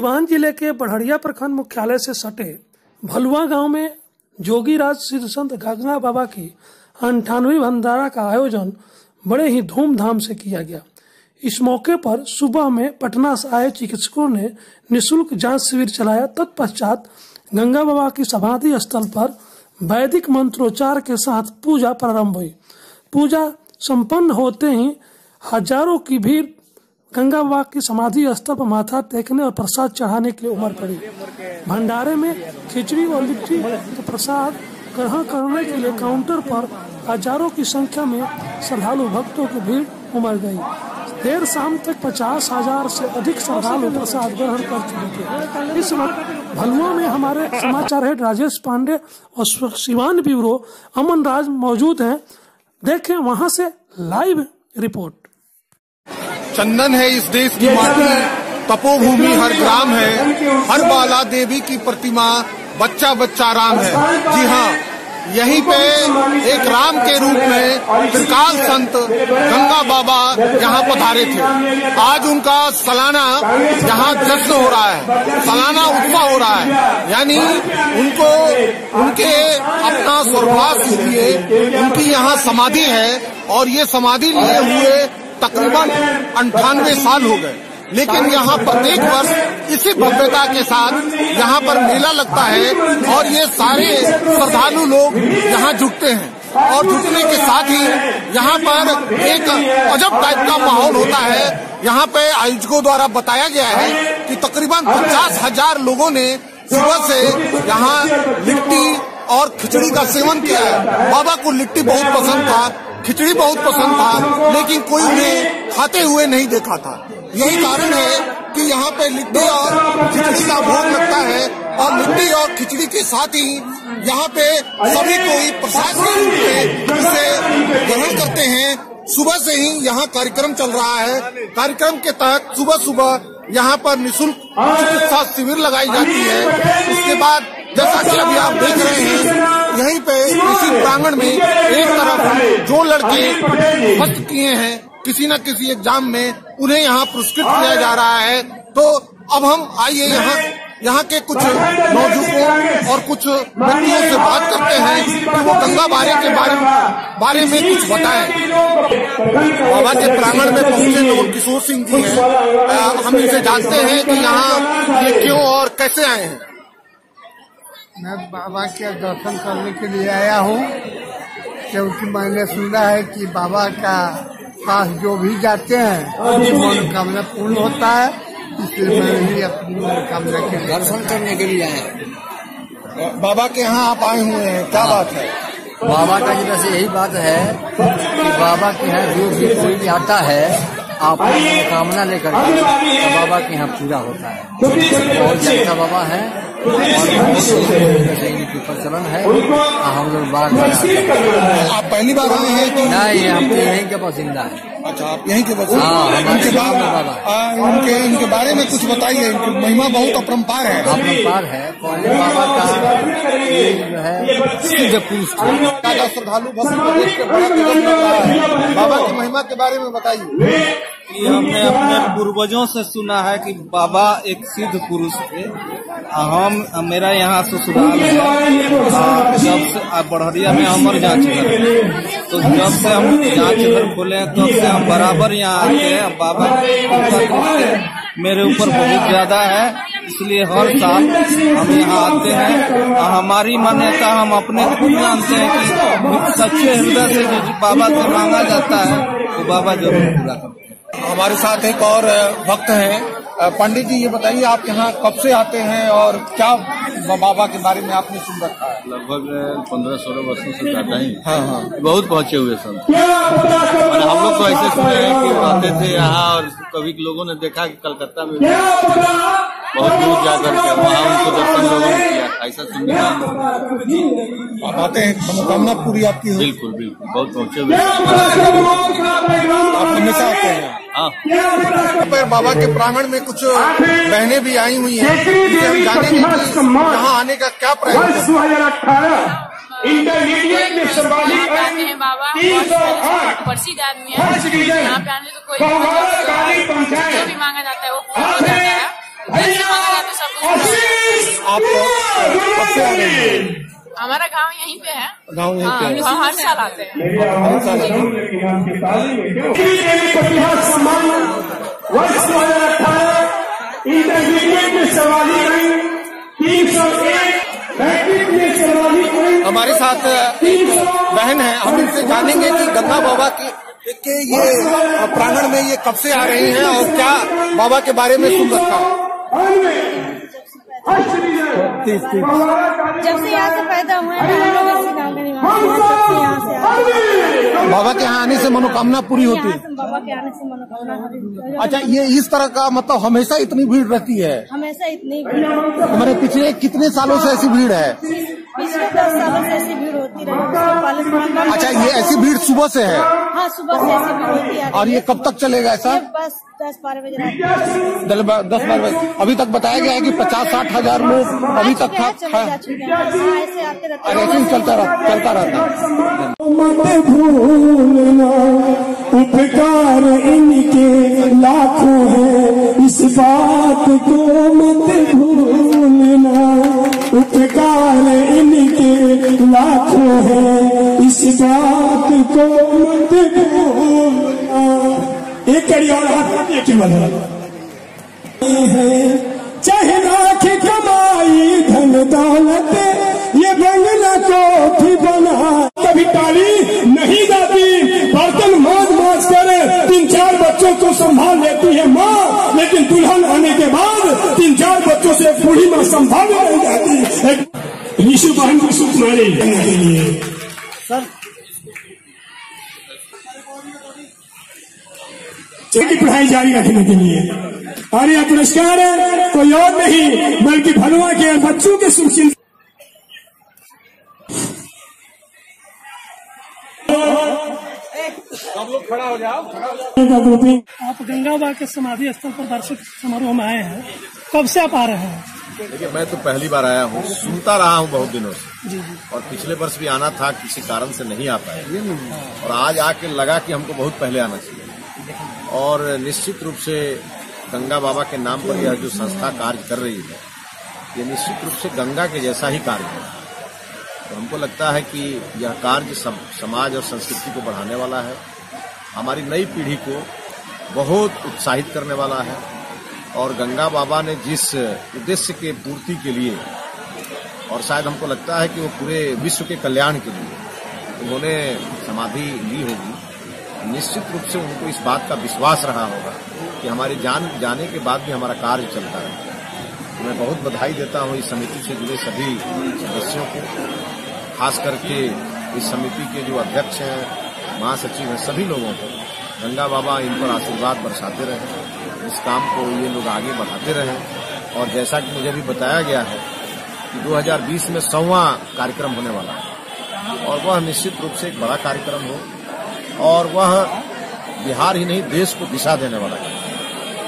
सिवान जिले के बढ़िया प्रखंड मुख्यालय से सटे भलुआ गांव में जोगीराज सिद्ध संत गंगा बाबा की 98वीं भंडारा का आयोजन बड़े ही धूमधाम से किया गया। इस मौके पर सुबह में पटना से आए चिकित्सकों ने निःशुल्क जांच शिविर चलाया। तत्पश्चात गंगा बाबा की समाधि स्थल पर वैदिक मंत्रोच्चार के साथ पूजा प्रारंभ हुई। पूजा संपन्न होते ही हजारों की भीड़ गंगा बाबा की समाधि स्थल पर माथा टेकने और प्रसाद चढ़ाने के लिए उमड़ पड़ी। भंडारे में खिचड़ी और लिट्टी का प्रसाद ग्रहण करने के लिए काउंटर पर हजारों की संख्या में श्रद्धालु भक्तों की भीड़ उमड़ गई। देर शाम तक 50,000 से अधिक श्रद्धालु प्रसाद ग्रहण कर चुके थे। इस वक्त भलुआ में हमारे समाचार हेड राजेश पांडे और सिवान ब्यूरो अमन राज मौजूद हैं। देखें वहां से लाइव रिपोर्ट। चंदन है इस देश की माटी, तपोभूमि हर ग्राम है, हर बाला देवी की प्रतिमा, बच्चा बच्चा राम है। जी हाँ, यहीं पे एक राम के रूप में त्रिकाल संत गंगा बाबा यहाँ पधारे थे। आज उनका सालाना यहाँ जश्न हो रहा है, सालाना उत्सव हो रहा है। यानी उनको उनके अपना स्वर्गवास लिए उनकी यहाँ समाधि है और ये समाधि लिए हुए तकरीबन 98 साल हो गए। लेकिन यहाँ प्रत्येक वर्ष इसी भव्यता के साथ यहाँ पर मेला लगता है और ये सारे श्रद्धालु लोग यहाँ जुटते हैं और जुटने के साथ ही यहाँ पर एक अजब टाइप का माहौल होता है। यहाँ पे आयोजकों द्वारा बताया गया है कि तकरीबन 50,000 लोगों ने सुबह से यहाँ लिट्टी और खिचड़ी का सेवन किया है। बाबा को लिट्टी बहुत पसंद था, खिचड़ी बहुत पसंद था, लेकिन कोई उन्हें खाते हुए नहीं देखा था। यही कारण है कि यहाँ पे लिट्टी और खिचड़ी का भोग लगता है और लिट्टी और खिचड़ी के साथ ही यहाँ पे सभी कोई प्रसाद के रूप में इसे ग्रहण करते हैं। सुबह से ही यहाँ कार्यक्रम चल रहा है। कार्यक्रम के तहत सुबह सुबह यहाँ पर निःशुल्क चिकित्सा शिविर लगाई जाती है। उसके बाद जैसा कि अभी आप देख रहे हैं, यहीं पे इसी प्रांगण में एक तरफ जो लड़के फर्स्ट किए हैं किसी न किसी एग्जाम में, उन्हें यहाँ पुरस्कृत किया जा रहा है। तो अब हम आइए यहाँ के कुछ नौजुवानों और कुछ व्यक्तियों से बात करते हैं कि वो गंगा बारे में कुछ बताएं। बाबा के प्रांगण में पहुंचे नवल किशोर सिंह जी हैं। हम इनसे जानते हैं कि यहाँ ये क्यों और कैसे आए हैं। मैं बाबा के दर्शन करने के लिए आया हूँ, क्योंकि मैंने सुना है कि बाबा का पास जो भी जाते हैं उनकी मनोकामना पूर्ण होता है। इसलिए मैं ही अपनी मनोकामना के दर्शन करने के लिए आए हैं। बाबा के यहाँ आप आए हुए हैं, क्या बात है? बाबा का जी बस यही बात है कि बाबा के यहाँ जो भी कोई भी आता है आप मनोकामना लेकर तो बाबा के यहाँ पूरा होता है। बहुत अच्छा बाबा है और प्रचलन है। हम लोग बार आप पहली बार आए हैं कि नहीं? हम तो यहीं के बासिंदा है। अच्छा, आप यहीं के बासिंदा? इनके बारे में कुछ बताइए। इनकी महिमा बहुत अपरंपार है। अपरंपार है। पहले बाबा का जो है सिद्ध पुरुष था। श्रद्धालु भक्त बाबा की महिमा के बारे में बताइए। कि हमने अपने पूर्वजों से सुना है कि बाबा एक सिद्ध पुरुष थे। मेरा यहाँ ससुराल है, जब से बढ़िया में अमर जांच घर, तो जब से हम जांच घर खोले तब से हम बराबर यहाँ आते हैं। बाबा की मेरे ऊपर बहुत ज्यादा है, इसलिए हर साल हम यहाँ आते हैं। हमारी मान्यता हम अपने खुद जानते हैं कि सच्चे हृदय से जो बाबा से मांगा जाता है वो बाबा जरूर पूरा करते हैं। हमारे साथ एक और भक्त हैं। पंडित जी, ये बताइए आप यहाँ कब से आते हैं और क्या बाबा के बारे में आपने सुन रखा है? लगभग 15-16 वर्षों से ज्यादा ही। हाँ। बहुत पहुँचे हुए संत। हम लोग तो ऐसे सुने हैं कि आते थे यहाँ और कभी लोगों ने देखा कि कलकत्ता में बहुत दूर जाकर के वहाँ उनको दर्शन लोगों ने किया। ऐसा सुनने आप आते हैं, मनोकामना पूरी आपकी हो? बिल्कुल बिल्कुल, बहुत पहुँचे हुए। आप हमेशा आते हैं? हाँ। पर बाबा के प्रांगण में कुछ बहनें भी आई हुई हैं, हम जानेंगे कि यहाँ आने का क्या प्रयास है। 2018 इंटरमीडिएट में संभाली बाबा प्रसिद्ध आदमी है। यहाँ पे आने तो कोई जो भी मांगा जाता है वो पूरा हो जाता है। आप कब से आ रहे हैं? हमारा गांव यहीं पे है। गाँव यहीं पे है। हर साल आते हैं। वर्ष 2018 इंटरमीडिएट में 44 रैंक, 301 मैट्रिक में 44 रैंक। हमारे साथ बहन है, हम इनसे जानेंगे कि गंगा बाबा के ये प्रांगण में ये कब से आ रही हैं और क्या बाबा के बारे में सुन रखा है। जब से यहाँ से पैदा हुए हैं हम लोग इसी गाँव के निवासी हैं। जब से यहाँ से आते हैं बाबा के यहाँ आने से मनोकामना पूरी होती है। बाबा के आने से मनोकामना पूरी। अच्छा, ये इस तरह का मतलब हमेशा इतनी भीड़ रहती है? हमेशा इतनी भीड़। हमारे पिछले कितने सालों से ऐसी भीड़ है? पिछले 10 सालों से ऐसी भीड़ होती रही। अच्छा, ये ऐसी भीड़ सुबह से है? हाँ, सुबह से ऐसी भीड़ होती है। और ये कब तक चलेगा ऐसा? बस 10-12 बजे रात। 10-12 बजे। अभी तक बताया गया है कि 50-60 हजार लोग अभी तक था। ऐसे आते रहते हैं, ऐसे ही चलता रहता है। मत भूलना उपकार इनके लाखों हैं, इस बात को मत भूलना। उपकार इनके लाखों हैं, इस बात को मत भूलना। एक कड़ी और हाथ एक ही बना चाहे लाख कमाई धन दौलत ये बंगला कोठी बना। कभी ताली नहीं जाती, बर्तन मांज करे, 3-4 बच्चों को संभाल लेती है माँ, लेकिन दुल्हन आने के बाद 3-4 बच्चों से बूढ़ी माँ संभाल नहीं जाती। ऋषि बहन को सुख मारे के लिए की पढ़ाई जारी रखने के लिए, और यह पुरस्कार कोई और नहीं बल्कि भलुआ के बच्चों के सुख चिंता। सब लोग खड़ा हो जाओ। आप गंगा बाबा के समाधि स्थल पर वार्षिक समारोह में आए हैं, कब से आप आ रहे हैं? देखिए, मैं तो पहली बार आया हूँ, सुनता रहा हूँ बहुत दिनों से। और पिछले वर्ष भी आना था, किसी कारण से नहीं आ पाए, और आज आके लगा कि हमको बहुत पहले आना चाहिए। और निश्चित रूप से गंगा बाबा के नाम पर यह जो संस्था कार्य कर रही है, ये निश्चित रूप से गंगा के जैसा ही कार्य है। तो हमको लगता है कि यह कार्य समाज और संस्कृति को बढ़ाने वाला है, हमारी नई पीढ़ी को बहुत उत्साहित करने वाला है। और गंगा बाबा ने जिस उद्देश्य के पूर्ति के लिए, और शायद हमको लगता है कि वो पूरे विश्व के कल्याण के लिए उन्होंने समाधि ली होगी, निश्चित रूप से उनको इस बात का विश्वास रहा होगा कि हमारे जाने के बाद भी हमारा कार्य चलता है। तो मैं बहुत बधाई देता हूँ इस समिति से जुड़े सभी सदस्यों को, खास करके इस समिति के जो अध्यक्ष हैं, महासचिव हैं, सभी लोगों को। गंगा बाबा इन पर आशीर्वाद बरसाते रहे, इस काम को ये लोग आगे बढ़ाते रहें। और जैसा कि मुझे भी बताया गया है कि 2020 में 100वां कार्यक्रम होने वाला है, और वह निश्चित रूप से एक बड़ा कार्यक्रम हो, और वह बिहार ही नहीं देश को दिशा देने वाला है।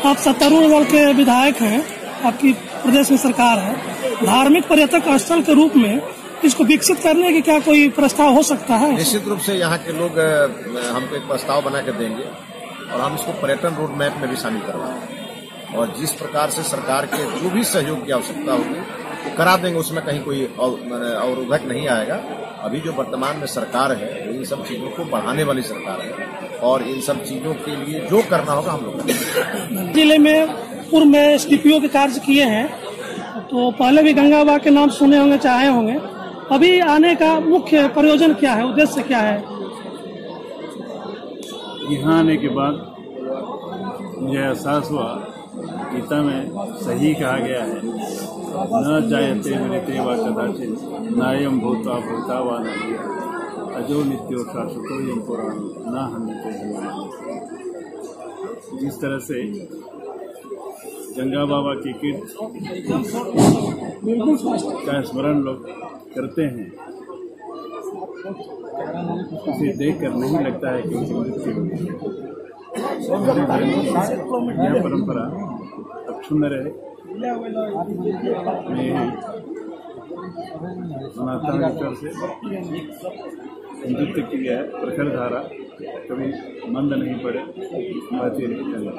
आप सत्तारूढ़ दल के विधायक हैं, आपकी प्रदेश में सरकार है, धार्मिक पर्यटक स्थल के रूप में इसको विकसित करने की क्या कोई प्रस्ताव हो सकता है? निश्चित रूप से यहाँ के लोग हमको एक प्रस्ताव बना कर देंगे, और हम इसको पर्यटन रोड मैप में भी शामिल करवाएंगे। और जिस प्रकार से सरकार के जो भी सहयोग की आवश्यकता होगी वो करा देंगे, उसमें कहीं कोई अवरोधक नहीं आएगा। अभी जो वर्तमान में सरकार है वो इन सब चीजों को बढ़ाने वाली सरकार है, और इन सब चीजों के लिए जो करना होगा हम लोग करेंगे। जिले में पूर्व में एसडीपीओ के कार्य किए हैं, तो पहले भी गंगा बाबा के नाम सुने होंगे, चाहे होंगे। अभी आने का मुख्य प्रयोजन क्या है, उद्देश्य क्या है? यहाँ आने के बाद मुझे एहसास हुआ, गीता में सही कहा गया है, न जायते मृते वा कदाचित नायम भूता भूता वा नहीं अजो नित्यो शाश्वतो यम पुराण न हन्यते। जिस तरह से गंगा बाबा की कीर्ति का स्मरण लोग करते हैं, उसे देखकर नहीं लगता है कि उनकी मृत्यु होगी। यह परंपरा अक्षुण्ण रहे। मैं सनातन ईश्वर से हिंदुत्व की है प्रखर धारा कभी मंद नहीं पड़े, बातें नहीं करना।